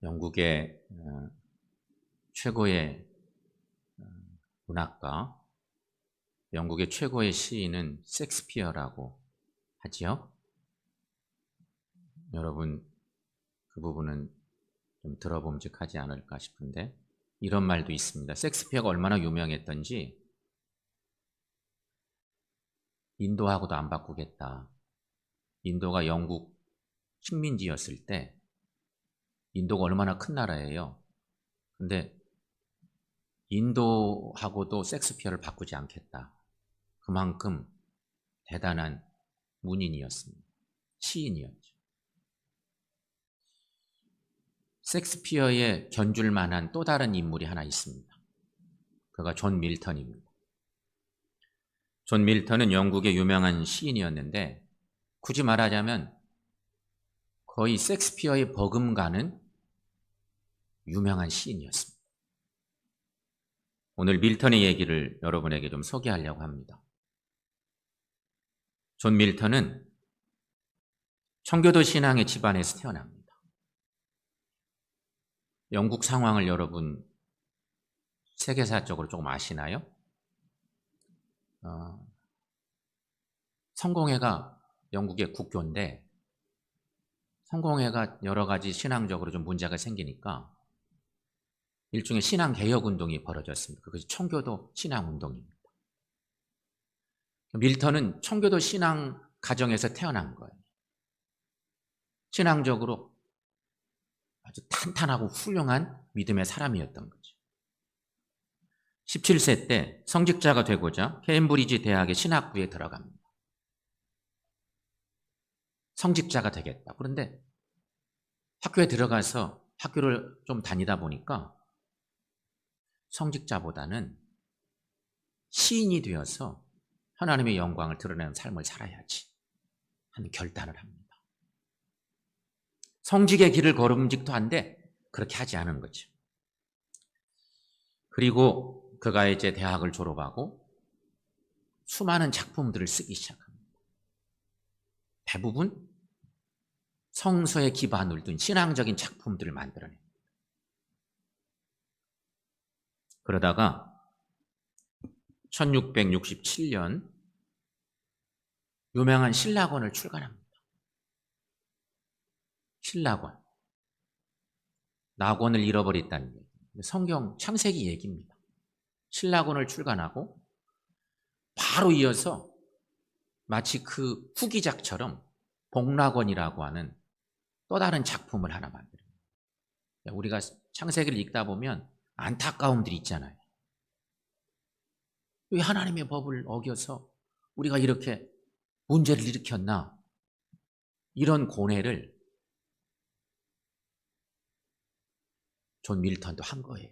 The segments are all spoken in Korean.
영국의 최고의 문학가, 영국의 최고의 시인은 셰익스피어라고 하지요. 여러분 그 부분은 좀 들어봄직하지 않을까 싶은데 이런 말도 있습니다. 셰익스피어가 얼마나 유명했던지 인도하고도 안 바꾸겠다. 인도가 영국 식민지였을 때 인도가 얼마나 큰 나라예요. 근데 인도하고도 셰익스피어를 바꾸지 않겠다. 그만큼 대단한 문인이었습니다. 시인이었죠. 셰익스피어에 견줄 만한 또 다른 인물이 하나 있습니다. 그가 존 밀턴입니다. 존 밀턴은 영국의 유명한 시인이었는데 굳이 말하자면 거의 셰익스피어의 버금가는 유명한 시인이었습니다. 오늘 밀턴의 얘기를 여러분에게 좀 소개하려고 합니다. 존 밀턴은 청교도 신앙의 집안에서 태어납니다. 영국 상황을 여러분 세계사적으로 조금 아시나요? 성공회가 영국의 국교인데 성공회가 여러 가지 신앙적으로 좀 문제가 생기니까 일종의 신앙개혁운동이 벌어졌습니다. 그것이 청교도 신앙운동입니다. 밀턴은 청교도 신앙 가정에서 태어난 거예요. 신앙적으로 아주 탄탄하고 훌륭한 믿음의 사람이었던 거죠. 17세 때 성직자가 되고자 케임브리지 대학의 신학부에 들어갑니다. 성직자가 되겠다. 그런데 학교에 들어가서 학교를 좀 다니다 보니까 성직자보다는 시인이 되어서 하나님의 영광을 드러내는 삶을 살아야지 하는 결단을 합니다. 성직의 길을 걸음직도 한데 그렇게 하지 않은 거죠. 그리고 그가 이제 대학을 졸업하고 수많은 작품들을 쓰기 시작합니다. 대부분 성서에 기반을 둔 신앙적인 작품들을 만들어냅니다. 그러다가 1667년 유명한 신라권을 출간합니다. 신라권. 낙원을 잃어버렸다는 얘기. 성경 창세기 얘기입니다. 신라권을 출간하고 바로 이어서 마치 그 후기작처럼 복락원이라고 하는 또 다른 작품을 하나 만들어요. 우리가 창세기를 읽다 보면 안타까움들이 있잖아요. 왜 하나님의 법을 어겨서 우리가 이렇게 문제를 일으켰나? 이런 고뇌를 존 밀턴도 한 거예요.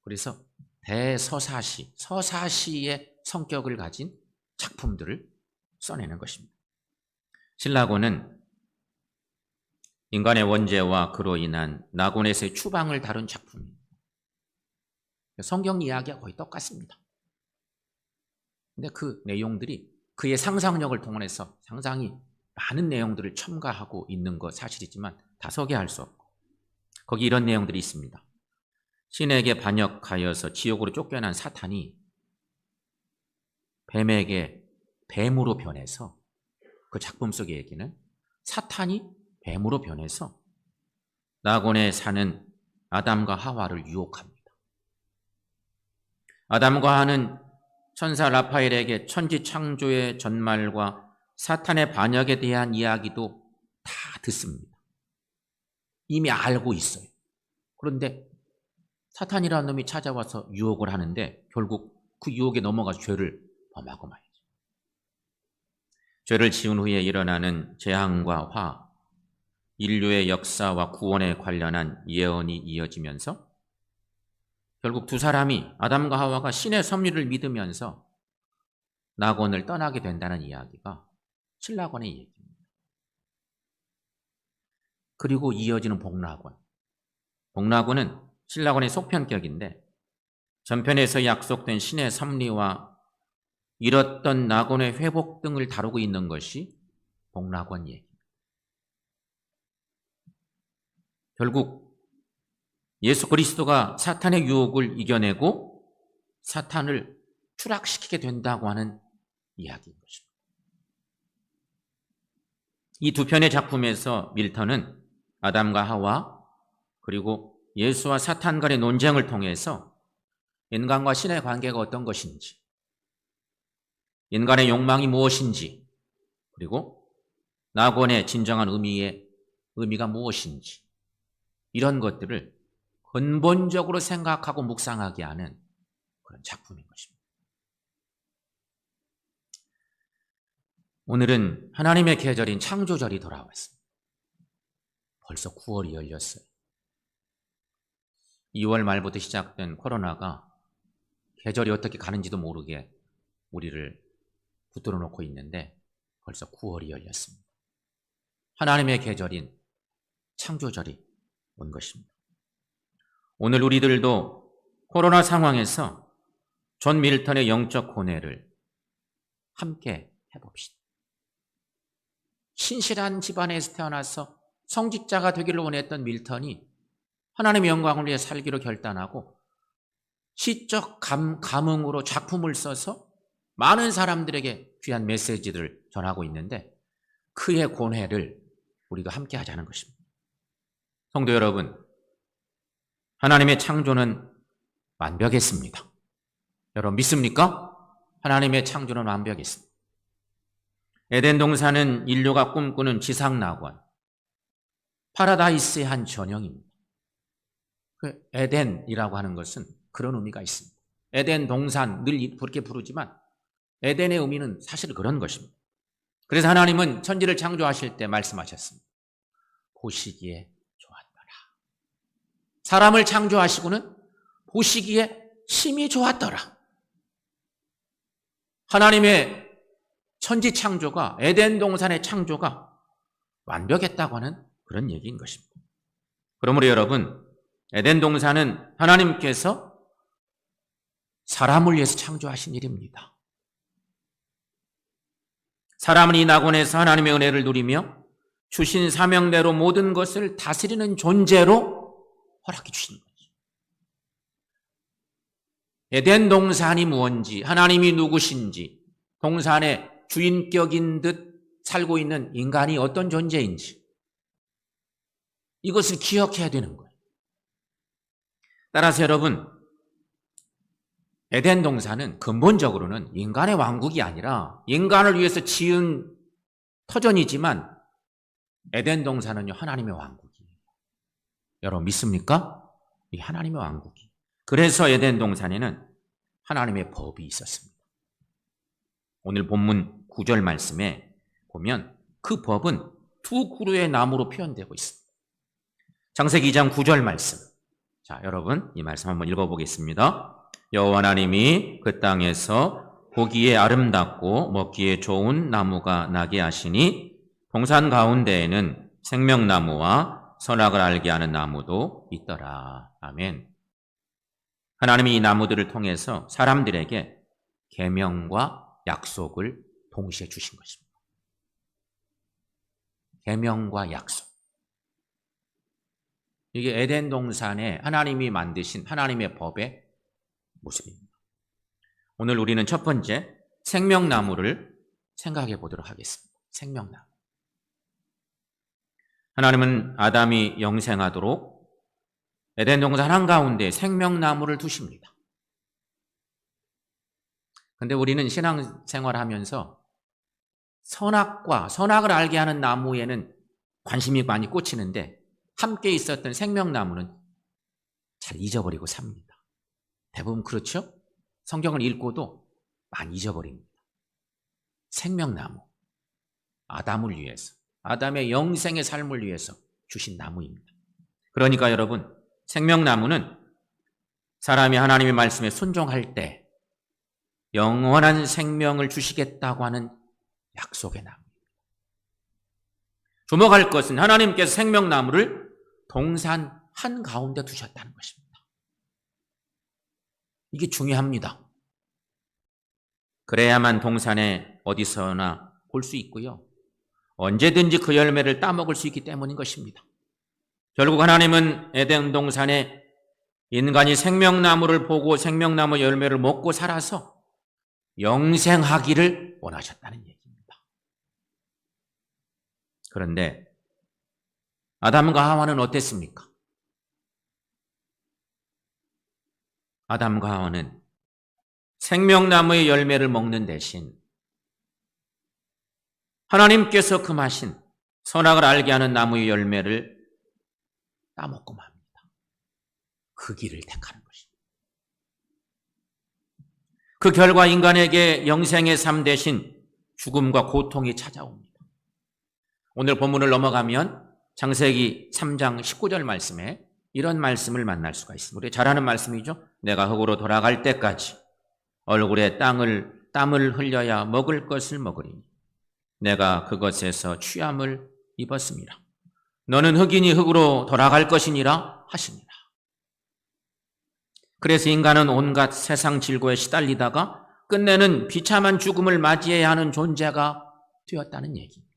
그래서 대서사시, 서사시의 성격을 가진 작품들을 써내는 것입니다. 신라권은 인간의 원죄와 그로 인한 낙원에서의 추방을 다룬 작품입니다. 성경 이야기와 거의 똑같습니다. 근데 그 내용들이 그의 상상력을 동원해서 상당히 많은 내용들을 첨가하고 있는 것 사실이지만 다 소개할 수 없고 거기 이런 내용들이 있습니다. 신에게 반역하여서 지옥으로 쫓겨난 사탄이 뱀에게 뱀으로 변해서 그 작품 속의 얘기는 사탄이 뱀으로 변해서 낙원에 사는 아담과 하와를 유혹합니다. 아담과 하와는 천사 라파엘에게 천지 창조의 전말과 사탄의 반역에 대한 이야기도 다 듣습니다. 이미 알고 있어요. 그런데 사탄이라는 놈이 찾아와서 유혹을 하는데 결국 그 유혹에 넘어가서 죄를 범하고 말이죠. 죄를 지은 후에 일어나는 재앙과 화, 인류의 역사와 구원에 관련한 예언이 이어지면서 결국 두 사람이 아담과 하와가 신의 섭리를 믿으면서 낙원을 떠나게 된다는 이야기가 신라권의 얘기입니다. 그리고 이어지는 복락원. 복락원은 신라권의 속편격인데 전편에서 약속된 신의 섭리와 잃었던 낙원의 회복 등을 다루고 있는 것이 복락원 얘기입니다. 결국 예수 그리스도가 사탄의 유혹을 이겨내고 사탄을 추락시키게 된다고 하는 이야기인 것입니다. 이 두 편의 작품에서 밀턴은 아담과 하와 그리고 예수와 사탄 간의 논쟁을 통해서 인간과 신의 관계가 어떤 것인지, 인간의 욕망이 무엇인지, 그리고 낙원의 진정한 의미가 무엇인지, 이런 것들을 근본적으로 생각하고 묵상하게 하는 그런 작품인 것입니다. 오늘은 하나님의 계절인 창조절이 돌아왔습니다. 벌써 9월이 열렸어요. 2월 말부터 시작된 코로나가 계절이 어떻게 가는지도 모르게 우리를 붙들어 놓고 있는데 벌써 9월이 열렸습니다. 하나님의 계절인 창조절이 온 것입니다. 오늘 우리들도 코로나 상황에서 존 밀턴의 영적 고뇌를 함께 해봅시다. 신실한 집안에서 태어나서 성직자가 되기를 원했던 밀턴이 하나님의 영광을 위해 살기로 결단하고 시적 감흥으로 작품을 써서 많은 사람들에게 귀한 메시지들을 전하고 있는데 그의 고뇌를 우리가 함께 하자는 것입니다. 성도 여러분, 하나님의 창조는 완벽했습니다. 여러분 믿습니까? 하나님의 창조는 완벽했습니다. 에덴 동산은 인류가 꿈꾸는 지상낙원, 파라다이스의 한 전형입니다. 그 에덴이라고 하는 것은 그런 의미가 있습니다. 에덴 동산 늘 그렇게 부르지만 에덴의 의미는 사실 그런 것입니다. 그래서 하나님은 천지를 창조하실 때 말씀하셨습니다. 보시기에 좋았더라. 사람을 창조하시고는 보시기에 심히 좋았더라. 하나님의 천지 창조가, 에덴 동산의 창조가 완벽했다고 하는 그런 얘기인 것입니다. 그러므로 여러분, 에덴 동산은 하나님께서 사람을 위해서 창조하신 일입니다. 사람은 이 낙원에서 하나님의 은혜를 누리며 주신 사명대로 모든 것을 다스리는 존재로 허락해 주신 거죠. 에덴 동산이 무엇인지, 하나님이 누구신지, 동산의 주인격인 듯 살고 있는 인간이 어떤 존재인지 이것을 기억해야 되는 거예요. 따라서 여러분, 에덴 동산은 근본적으로는 인간의 왕국이 아니라 인간을 위해서 지은 터전이지만 에덴 동산은요 하나님의 왕국이에요. 여러분 믿습니까? 이 하나님의 왕국이. 그래서 에덴 동산에는 하나님의 법이 있었습니다. 오늘 본문 9절 말씀에 보면 그 법은 두 그루의 나무로 표현되고 있습니다. 창세기 2장 9절 말씀. 자, 여러분 이 말씀 한번 읽어보겠습니다. 여호와 하나님이 그 땅에서 보기에 아름답고 먹기에 좋은 나무가 나게 하시니 동산 가운데에는 생명나무와 선악을 알게 하는 나무도 있더라. 아멘. 하나님이 이 나무들을 통해서 사람들에게 계명과 약속을 동시에 주신 것입니다. 계명과 약속. 이게 에덴 동산에 하나님이 만드신 하나님의 법의 모습입니다. 오늘 우리는 첫 번째 생명나무를 생각해 보도록 하겠습니다. 생명나무. 하나님은 아담이 영생하도록 에덴 동산 한가운데 생명나무를 두십니다. 그런데 우리는 신앙생활 하면서 선악을 알게 하는 나무에는 관심이 많이 꽂히는데 함께 있었던 생명나무는 잘 잊어버리고 삽니다. 대부분 그렇죠? 성경을 읽고도 많이 잊어버립니다. 생명나무, 아담을 위해서, 아담의 영생의 삶을 위해서 주신 나무입니다. 그러니까 여러분, 생명나무는 사람이 하나님의 말씀에 순종할 때 영원한 생명을 주시겠다고 하는 약속의 나무입니다. 주목할 것은 하나님께서 생명나무를 동산 한가운데 두셨다는 것입니다. 이게 중요합니다. 그래야만 동산에 어디서나 볼 수 있고요. 언제든지 그 열매를 따먹을 수 있기 때문인 것입니다. 결국 하나님은 에덴 동산에 인간이 생명나무를 보고 생명나무 열매를 먹고 살아서 영생하기를 원하셨다는 얘기입니다. 그런데 아담과 하와는 어땠습니까? 아담과 하와는 생명나무의 열매를 먹는 대신 하나님께서 금하신 선악을 알게 하는 나무의 열매를 따먹고 맙니다. 그 길을 택하는 것입니다. 그 결과 인간에게 영생의 삶 대신 죽음과 고통이 찾아옵니다. 오늘 본문을 넘어가면 창세기 3장 19절 말씀에 이런 말씀을 만날 수가 있습니다. 우리 잘 아는 말씀이죠. 내가 흙으로 돌아갈 때까지 얼굴에 땀을 흘려야 먹을 것을 먹으리니 내가 그것에서 취함을 입었습니다. 너는 흙이니 흙으로 돌아갈 것이니라 하시니라. 그래서 인간은 온갖 세상 질고에 시달리다가 끝내는 비참한 죽음을 맞이해야 하는 존재가 되었다는 얘기입니다.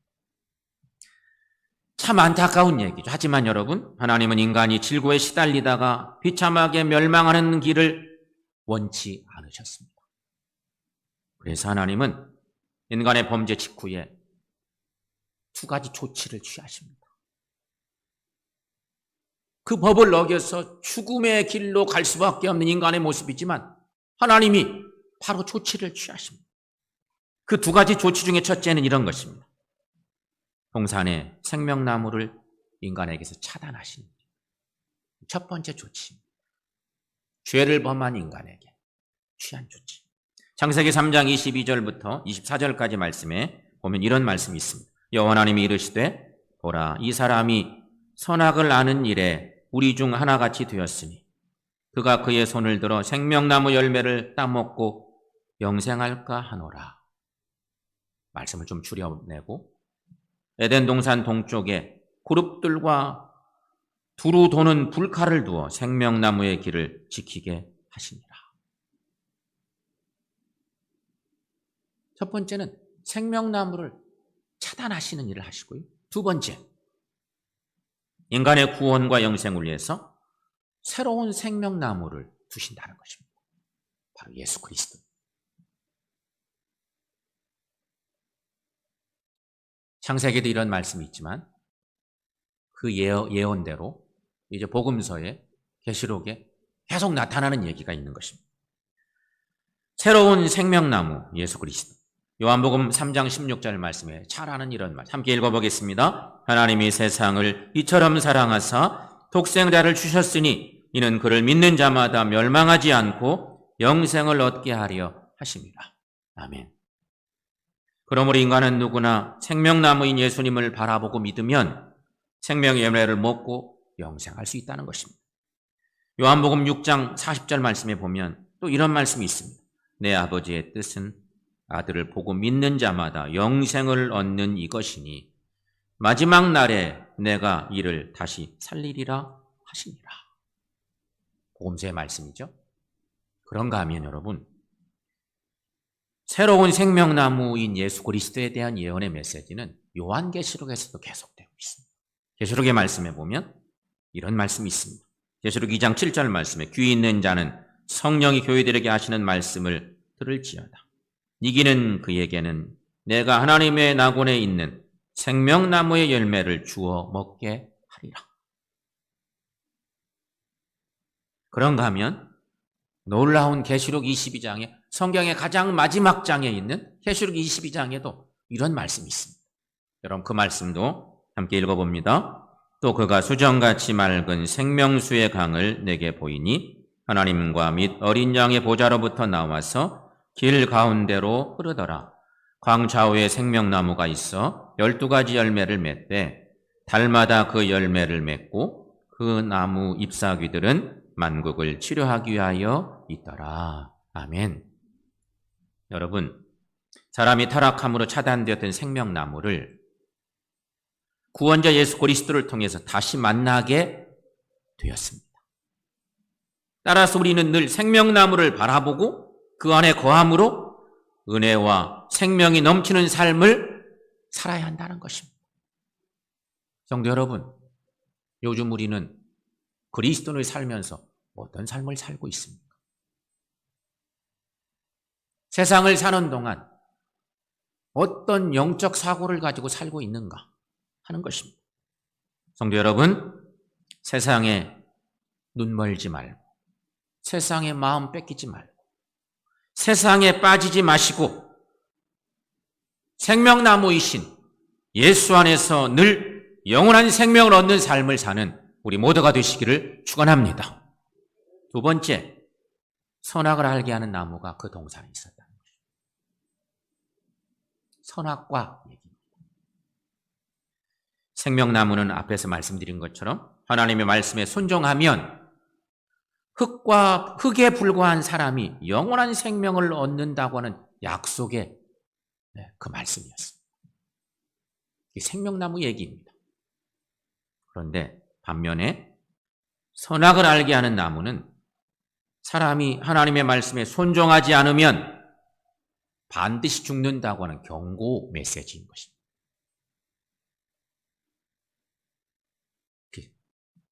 참 안타까운 얘기죠. 하지만 여러분, 하나님은 인간이 질고에 시달리다가 비참하게 멸망하는 길을 원치 않으셨습니다. 그래서 하나님은 인간의 범죄 직후에 두 가지 조치를 취하십니다. 그 법을 어겨서 죽음의 길로 갈 수밖에 없는 인간의 모습이지만 하나님이 바로 조치를 취하십니다. 그 두 가지 조치 중에 첫째는 이런 것입니다. 동산의 생명나무를 인간에게서 차단하시는 첫 번째 조치입니다. 죄를 범한 인간에게 취한 조치. 창세기 3장 22절부터 24절까지 말씀에 보면 이런 말씀이 있습니다. 여호와 하나님이 이르시되 보라 이 사람이 선악을 아는 일에 우리 중 하나같이 되었으니 그가 그의 손을 들어 생명나무 열매를 따먹고 영생할까 하노라. 말씀을 좀 줄여내고 에덴 동산 동쪽에 그룹들과 두루 도는 불칼을 두어 생명나무의 길을 지키게 하시니라. 첫 번째는 생명나무를 차단하시는 일을 하시고요. 두 번째, 인간의 구원과 영생을 위해서 새로운 생명나무를 두신다는 것입니다. 바로 예수 그리스도. 창세기에도 이런 말씀이 있지만 그 예언대로 이제 복음서에 계시록에 계속 나타나는 얘기가 있는 것입니다. 새로운 생명나무 예수 그리스도. 요한복음 3장 16절 말씀에 잘 아는 이런 말 함께 읽어보겠습니다. 하나님이 세상을 이처럼 사랑하사 독생자를 주셨으니 이는 그를 믿는 자마다 멸망하지 않고 영생을 얻게 하려 하심이라. 아멘. 그러므로 인간은 누구나 생명나무인 예수님을 바라보고 믿으면 생명의 열매를 먹고 영생할 수 있다는 것입니다. 요한복음 6장 40절 말씀에 보면 또 이런 말씀이 있습니다. 내 아버지의 뜻은 아들을 보고 믿는 자마다 영생을 얻는 이것이니 마지막 날에 내가 이를 다시 살리리라 하시니라. 복음서의 말씀이죠. 그런가 하면 여러분, 새로운 생명나무인 예수 그리스도에 대한 예언의 메시지는 요한계시록에서도 계속되고 있습니다. 계시록의 말씀에 보면 이런 말씀이 있습니다. 계시록 2장 7절 말씀에 귀 있는 자는 성령이 교회들에게 하시는 말씀을 들을지어다. 이기는 그에게는 내가 하나님의 낙원에 있는 생명나무의 열매를 주어 먹게 하리라. 그런가 하면 놀라운 계시록 22장에 성경의 가장 마지막 장에 있는 계시록 22장에도 이런 말씀이 있습니다. 여러분 그 말씀도 함께 읽어봅니다. 또 그가 수정같이 맑은 생명수의 강을 내게 보이니 하나님과 및 어린 양의 보좌로부터 나와서 길 가운데로 흐르더라. 광 좌우에 생명나무가 있어 12가지 열매를 맺되 달마다 그 열매를 맺고 그 나무 잎사귀들은 만국을 치료하기 위하여 있더라. 아멘. 여러분, 사람이 타락함으로 차단되었던 생명나무를 구원자 예수 그리스도를 통해서 다시 만나게 되었습니다. 따라서 우리는 늘 생명나무를 바라보고 그 안에 거함으로 은혜와 생명이 넘치는 삶을 살아야 한다는 것입니다. 성도 여러분, 요즘 우리는 그리스도인을 살면서 어떤 삶을 살고 있습니까? 세상을 사는 동안 어떤 영적 사고를 가지고 살고 있는가 하는 것입니다. 성도 여러분, 세상에 눈 멀지 말고, 세상에 마음 뺏기지 말고, 세상에 빠지지 마시고, 생명나무이신 예수 안에서 늘 영원한 생명을 얻는 삶을 사는 우리 모두가 되시기를 축원합니다. 두 번째, 선악을 알게 하는 나무가 그 동산에 있었다는 것입니다. 선악과 얘기입니다. 생명나무는 앞에서 말씀드린 것처럼 하나님의 말씀에 순종하면 흙에 불과한 사람이 영원한 생명을 얻는다고 하는 약속의 그 말씀이었습니다. 이 생명나무 얘기입니다. 그런데 반면에 선악을 알게 하는 나무는 사람이 하나님의 말씀에 순종하지 않으면 반드시 죽는다고 하는 경고 메시지인 것입니다.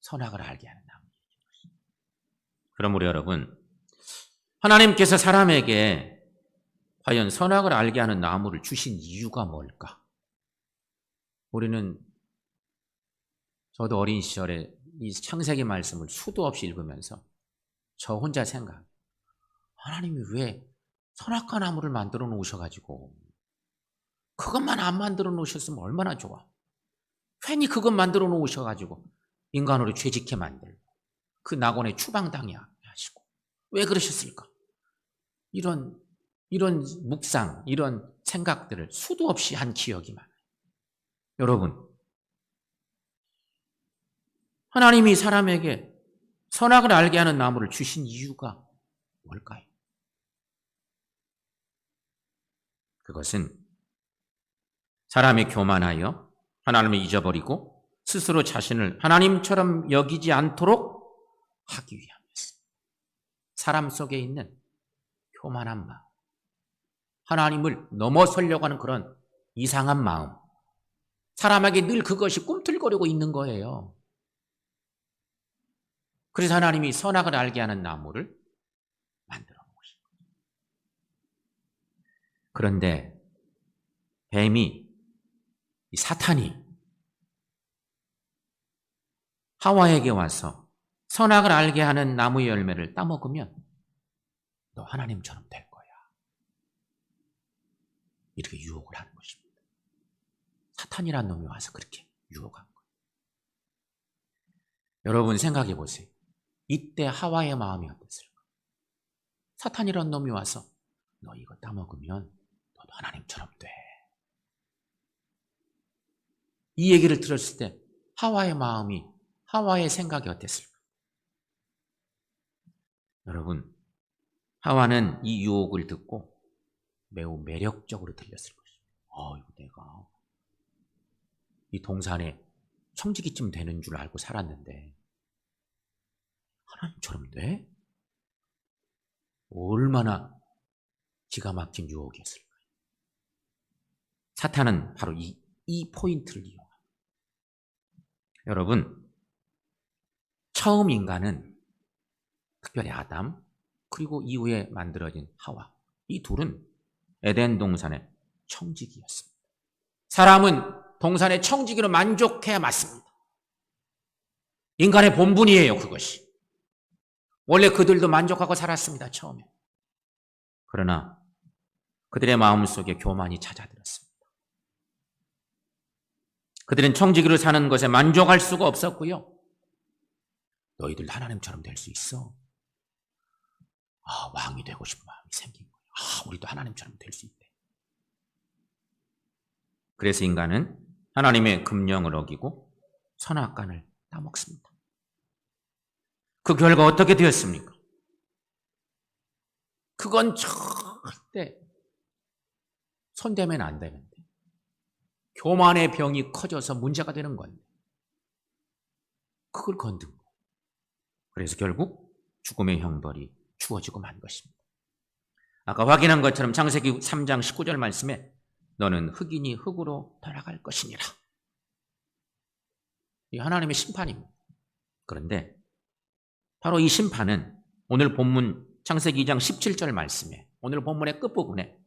선악을 알게 하는 나무. 그러므로 여러분, 하나님께서 사람에게 과연 선악을 알게 하는 나무를 주신 이유가 뭘까? 우리는 저도 어린 시절에 이 창세기 말씀을 수도 없이 읽으면서 저 혼자 생각, 하나님이 왜 선악과 나무를 만들어 놓으셔가지고 그것만 안 만들어 놓으셨으면 얼마나 좋아. 괜히 그것 만들어 놓으셔가지고 인간으로 죄짓게 만들고 그 낙원에 추방당해 하시고 왜 그러셨을까? 이런 묵상, 이런 생각들을 수도 없이 한 기억이 많아요. 여러분, 하나님이 사람에게 선악을 알게 하는 나무를 주신 이유가 뭘까요? 그것은 사람이 교만하여 하나님을 잊어버리고 스스로 자신을 하나님처럼 여기지 않도록 하기 위함이었습니다. 사람 속에 있는 교만한 마음, 하나님을 넘어서려고 하는 그런 이상한 마음, 사람에게 늘 그것이 꿈틀거리고 있는 거예요. 그래서 하나님이 선악을 알게 하는 나무를 만들어 놓으신 거예요. 그런데 뱀이, 이 사탄이 하와에게 와서 선악을 알게 하는 나무의 열매를 따먹으면 너 하나님처럼 될 거야, 이렇게 유혹을 하는 것입니다. 사탄이라는 놈이 와서 그렇게 유혹한 거예요. 여러분 생각해 보세요. 이때 하와의 마음이 어땠을까? 사탄이라는 놈이 와서 너 이거 따먹으면 너도 하나님처럼 돼, 이 얘기를 들었을 때 하와의 마음이, 하와의 생각이 어땠을까? 여러분, 하와는 이 유혹을 듣고 매우 매력적으로 들렸을 것입니다. 이거 내가 이 동산에 청지기쯤 되는 줄 알고 살았는데 하나님처럼 돼? 얼마나 기가 막힌 유혹이었을까요? 사탄은 바로 이 포인트를 이용합니다. 여러분, 처음 인간은 특별히 아담, 그리고 이후에 만들어진 하와, 이 둘은 에덴 동산의 청지기였습니다. 사람은 동산의 청지기로 만족해야 맞습니다. 인간의 본분이에요, 그것이. 원래 그들도 만족하고 살았습니다, 처음에. 그러나 그들의 마음속에 교만이 찾아들었습니다. 그들은 청지기로 사는 것에 만족할 수가 없었고요. 너희들 하나님처럼 될 수 있어. 왕이 되고 싶은 마음이 생긴 거예요. 우리도 하나님처럼 될 수 있대. 그래서 인간은 하나님의 금령을 어기고 선악과를 따먹습니다. 그 결과 어떻게 되었습니까? 그건 절대 손대면 안 되는데 교만의 병이 커져서 문제가 되는 건데 그걸 건든 거예요. 그래서 결국 죽음의 형벌이 주어지고 만 것입니다. 아까 확인한 것처럼 창세기 3장 19절 말씀에 너는 흙이니 흙으로 돌아갈 것이니라. 이 하나님의 심판입니다. 그런데 바로 이 심판은 오늘 본문 창세기 2장 17절 말씀에, 오늘 본문의 끝부분에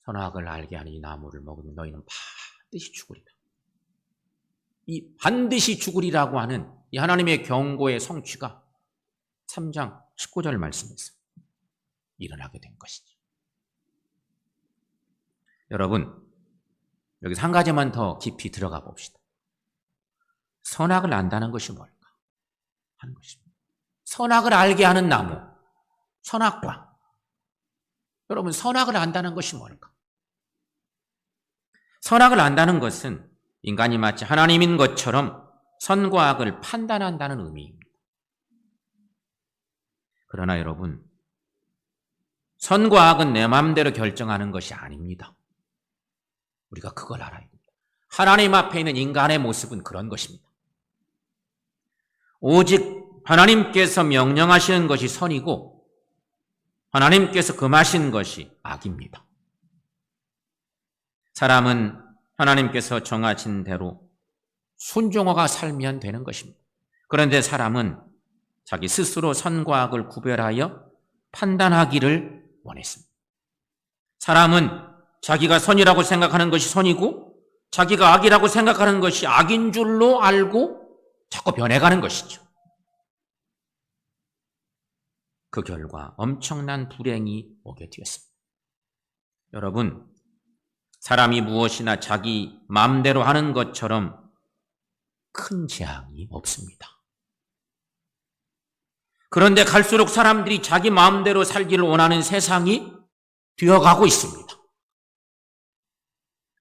선악을 알게 하는 이 나무를 먹으면 너희는 반드시 죽으리라. 이 반드시 죽으리라고 하는 이 하나님의 경고의 성취가 3장 19절 말씀에서 일어나게 된 것이죠. 여러분, 여기서 한 가지만 더 깊이 들어가 봅시다. 선악을 안다는 것이 뭘까 하는 것입니다. 선악을 알게 하는 나무, 선악과. 여러분, 선악을 안다는 것이 뭘까? 선악을 안다는 것은 인간이 마치 하나님인 것처럼 선과 악을 판단한다는 의미입니다. 그러나 여러분, 선과 악은 내 마음대로 결정하는 것이 아닙니다. 우리가 그걸 알아야 됩니다. 하나님 앞에 있는 인간의 모습은 그런 것입니다. 오직 하나님께서 명령하시는 것이 선이고 하나님께서 금하신 것이 악입니다. 사람은 하나님께서 정하신 대로 순종하고 살면 되는 것입니다. 그런데 사람은 자기 스스로 선과 악을 구별하여 판단하기를 원했습니다. 사람은 자기가 선이라고 생각하는 것이 선이고 자기가 악이라고 생각하는 것이 악인 줄로 알고 자꾸 변해가는 것이죠. 그 결과 엄청난 불행이 오게 되었습니다. 여러분, 사람이 무엇이나 자기 마음대로 하는 것처럼 큰 재앙이 없습니다. 그런데 갈수록 사람들이 자기 마음대로 살기를 원하는 세상이 되어가고 있습니다.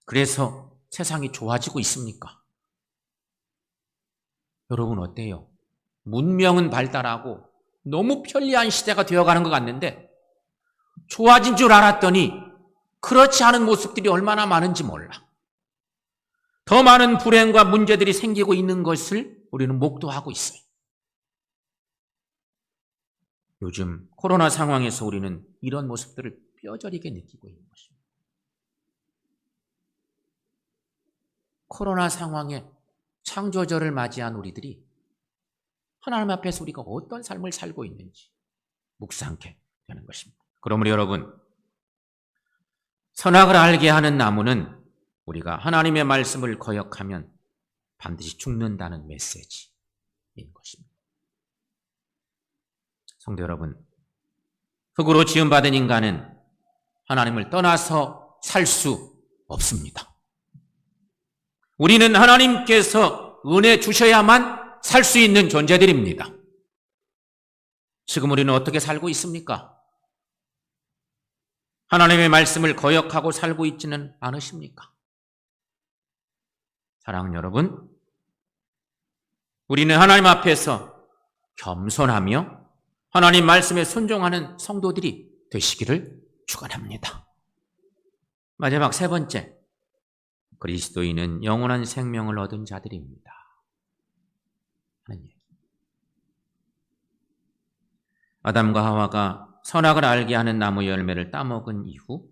그래서 세상이 좋아지고 있습니까? 여러분 어때요? 문명은 발달하고 너무 편리한 시대가 되어가는 것 같는데 좋아진 줄 알았더니 그렇지 않은 모습들이 얼마나 많은지 몰라. 더 많은 불행과 문제들이 생기고 있는 것을 우리는 목도하고 있어요. 요즘 코로나 상황에서 우리는 이런 모습들을 뼈저리게 느끼고 있는 것입니다. 코로나 상황에 창조절을 맞이한 우리들이 하나님 앞에서 우리가 어떤 삶을 살고 있는지 묵상케 되는 것입니다. 그러므로 여러분, 선악을 알게 하는 나무는 우리가 하나님의 말씀을 거역하면 반드시 죽는다는 메시지인 것입니다. 성도 여러분, 흙으로 지음받은 인간은 하나님을 떠나서 살 수 없습니다. 우리는 하나님께서 은혜 주셔야만 살 수 있는 존재들입니다. 지금 우리는 어떻게 살고 있습니까? 하나님의 말씀을 거역하고 살고 있지는 않으십니까? 사랑하는 여러분, 우리는 하나님 앞에서 겸손하며 하나님 말씀에 순종하는 성도들이 되시기를 축원합니다. 마지막 세 번째, 그리스도인은 영원한 생명을 얻은 자들입니다. 하는 얘기. 아담과 하와가 선악을 알게 하는 나무 열매를 따먹은 이후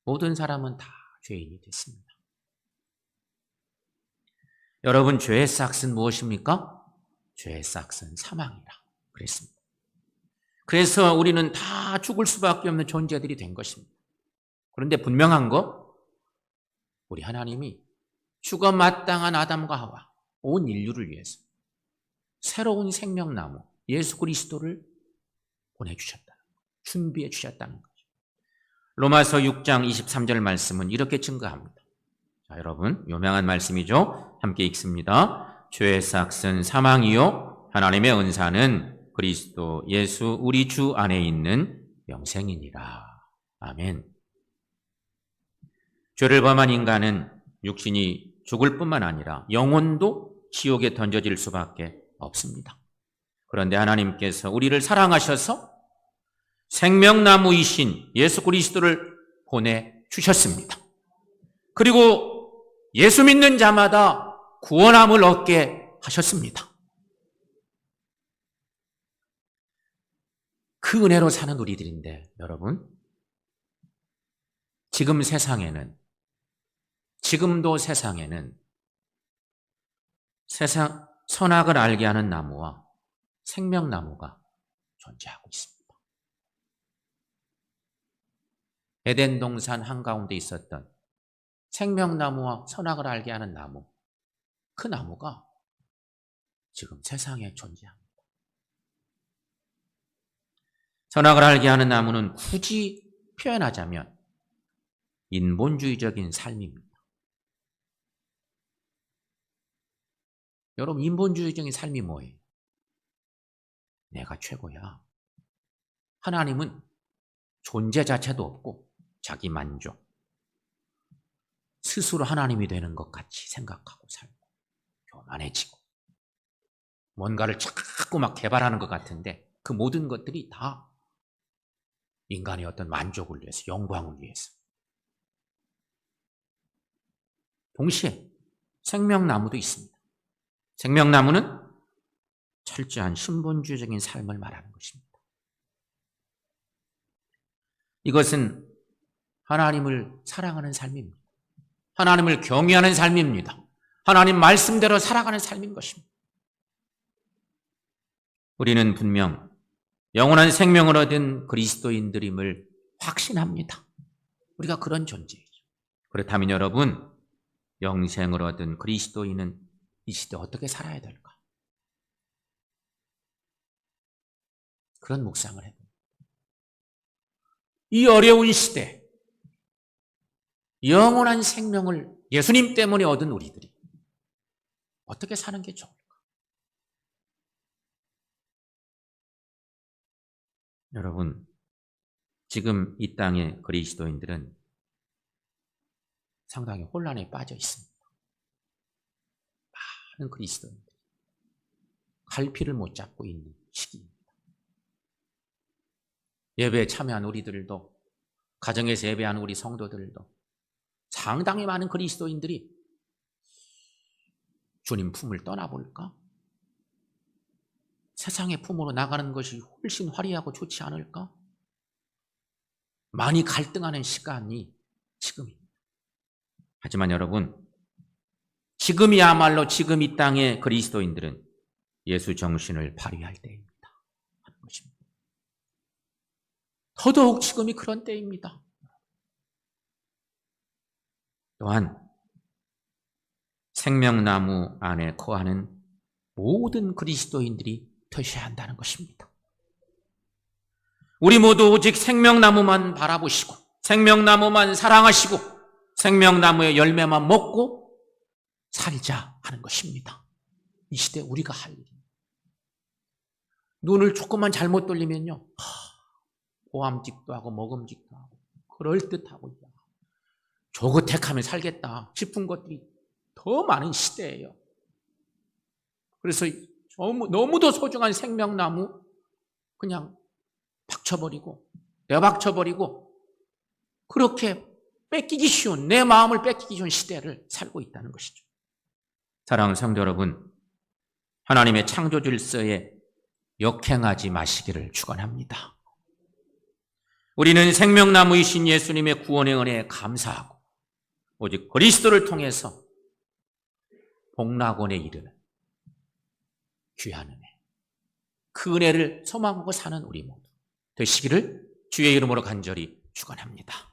모든 사람은 다 죄인이 됐습니다. 여러분, 죄의 싹은 무엇입니까? 죄의 싹은 사망이라 그랬습니다. 그래서 우리는 다 죽을 수밖에 없는 존재들이 된 것입니다. 그런데 분명한 거, 우리 하나님이 죽어 마땅한 아담과 하와, 온 인류를 위해서 새로운 생명나무 예수 그리스도를 보내주셨다는 것, 준비해 주셨다는 거죠. 로마서 6장 23절 말씀은 이렇게 증거합니다. 자, 여러분, 유명한 말씀이죠. 함께 읽습니다. 죄의 싹은 사망이요 하나님의 은사는 그리스도 예수 우리 주 안에 있는 영생이니라. 아멘. 죄를 범한 인간은 육신이 죽을 뿐만 아니라 영혼도 지옥에 던져질 수밖에 없습니다. 그런데 하나님께서 우리를 사랑하셔서 생명나무이신 예수 그리스도를 보내주셨습니다. 그리고 예수 믿는 자마다 구원함을 얻게 하셨습니다. 그 은혜로 사는 우리들인데 여러분, 지금도 세상에는 선악을 알게 하는 나무와 생명나무가 존재하고 있습니다. 에덴 동산 한가운데 있었던 생명나무와 선악을 알게 하는 나무, 그 나무가 지금 세상에 존재합니다. 선악을 알게 하는 나무는 굳이 표현하자면 인본주의적인 삶입니다. 여러분, 인본주의적인 삶이 뭐예요? 내가 최고야. 하나님은 존재 자체도 없고 자기 만족, 스스로 하나님이 되는 것 같이 생각하고 살고 교만해지고 뭔가를 자꾸 막 개발하는 것 같은데 그 모든 것들이 다 인간의 어떤 만족을 위해서, 영광을 위해서. 동시에 생명나무도 있습니다. 생명나무는 철저한 신본주의적인 삶을 말하는 것입니다. 이것은 하나님을 사랑하는 삶입니다. 하나님을 경외하는 삶입니다. 하나님 말씀대로 살아가는 삶인 것입니다. 우리는 분명 영원한 생명을 얻은 그리스도인들임을 확신합니다. 우리가 그런 존재이죠. 그렇다면 여러분, 영생을 얻은 그리스도인은 이 시대 어떻게 살아야 될까? 그런 묵상을 해봅니다. 이 어려운 시대, 영원한 생명을 예수님 때문에 얻은 우리들이 어떻게 사는 게 좋을까? 여러분, 지금 이 땅의 그리스도인들은 상당히 혼란에 빠져 있습니다. 많은 그리스도인들이 갈피를 못 잡고 있는 시기입니다. 예배에 참여한 우리들도, 가정에서 예배하는 우리 성도들도 상당히 많은 그리스도인들이 주님 품을 떠나볼까? 세상의 품으로 나가는 것이 훨씬 화려하고 좋지 않을까? 많이 갈등하는 시간이 지금입니다. 하지만 여러분, 지금이야말로 지금 이 땅의 그리스도인들은 예수 정신을 발휘할 때입니다. 하는 것입니다. 더더욱 지금이 그런 때입니다. 또한 생명나무 안에 거하는 모든 그리스도인들이 되셔야 한다는 것입니다. 우리 모두 오직 생명나무만 바라보시고 생명나무만 사랑하시고 생명나무의 열매만 먹고 살자 하는 것입니다. 이 시대 우리가 할 일입니다. 눈을 조금만 잘못 돌리면요, 보암직도 하고 먹음직도 하고 그럴듯하고 조긋택하며 살겠다 싶은 것들이 더 많은 시대예요. 그래서 너무도 소중한 생명나무 그냥 박쳐버리고 내박쳐버리고 그렇게 뺏기기 쉬운, 내 마음을 뺏기기 쉬운 시대를 살고 있다는 것이죠. 사랑하는 성도 여러분, 하나님의 창조 질서에 역행하지 마시기를 축원합니다. 우리는 생명나무이신 예수님의 구원의 은혜에 감사하고 오직 그리스도를 통해서 복락원에 이르는 귀한 은혜, 그 은혜를 소망하고 사는 우리 모두 되시기를 주의 이름으로 간절히 축원합니다.